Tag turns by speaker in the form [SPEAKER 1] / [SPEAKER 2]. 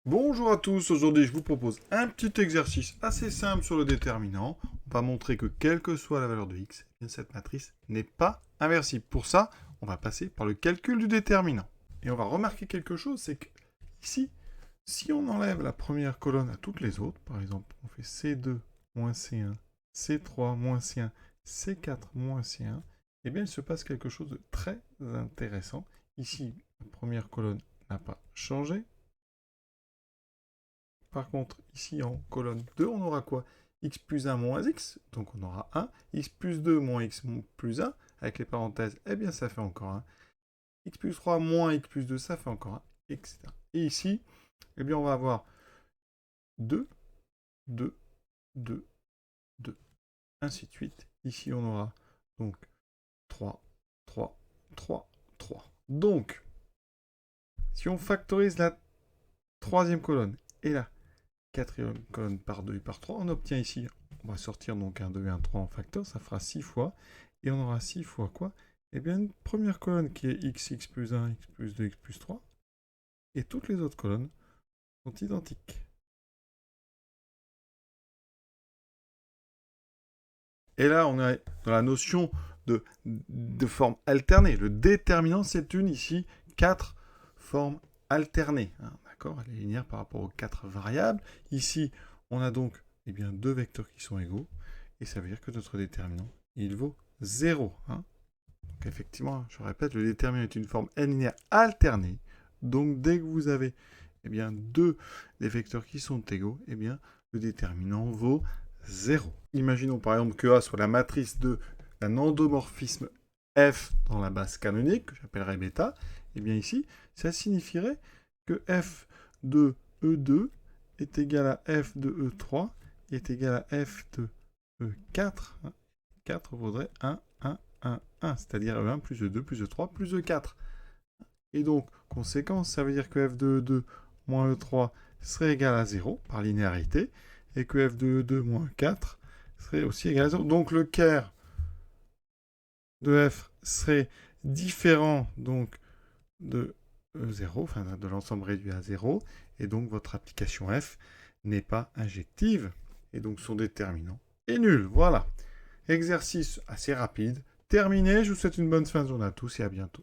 [SPEAKER 1] Bonjour à tous, aujourd'hui je vous propose un petit exercice assez simple sur le déterminant. On va montrer que quelle que soit la valeur de x, eh bien, cette matrice n'est pas inversible. Pour ça, on va passer par le calcul du déterminant. Et on va remarquer quelque chose, c'est que ici, si on enlève la première colonne à toutes les autres, par exemple on fait C2 moins C1, C3 moins C1, C4 moins C1, eh bien il se passe quelque chose de très intéressant. Ici, la première colonne n'a pas changé. Par contre, ici en colonne 2, on aura quoi? X plus 1 moins x, donc on aura 1. X plus 2 moins x plus 1, avec les parenthèses, eh bien ça fait encore 1. X plus 3 moins x plus 2, ça fait encore 1, etc. Et ici, eh bien on va avoir 2, 2, 2, 2, ainsi de suite. Ici, on aura donc 3, 3, 3, 3. Donc, si on factorise la troisième colonne et la quatrième colonne par 2 et par 3, on obtient ici, on va sortir donc un 2 et un 3 en facteur, ça fera 6 fois, et on aura 6 fois quoi? Eh bien une première colonne qui est x plus 1, x plus 2, x plus 3, et toutes les autres colonnes sont identiques. Et là, on est dans la notion de forme alternée. Le déterminant, c'est une ici 4 formes alternées. Hein, d'accord? Elle est linéaire par rapport aux 4 variables. Ici, on a donc bien, deux vecteurs qui sont égaux. Et ça veut dire que notre déterminant, il vaut 0. Hein. Donc effectivement, je répète, le déterminant est une forme linéaire alternée. Donc dès que vous avez bien, deux des vecteurs qui sont égaux, le déterminant vaut 0. Imaginons par exemple que A soit la matrice d'un endomorphisme F dans la base canonique, que j'appellerai bêta. Et bien ici, ça signifierait que F de E2 est égal à F de E3 est égal à F de E4. 4 vaudrait 1, 1, 1, 1, c'est-à-dire E1 plus E2 plus E3 plus E4. Et donc, conséquence, ça veut dire que F de E2 moins E3 serait égal à 0 par linéarité, et que F de E2 moins 4 serait aussi égal à 0. Donc le caire de F serait différent donc de E0, enfin de l'ensemble réduit à 0, et donc votre application F n'est pas injective, et donc son déterminant est nul. Voilà. Exercice assez rapide. Terminé, je vous souhaite une bonne fin de journée à tous et à bientôt.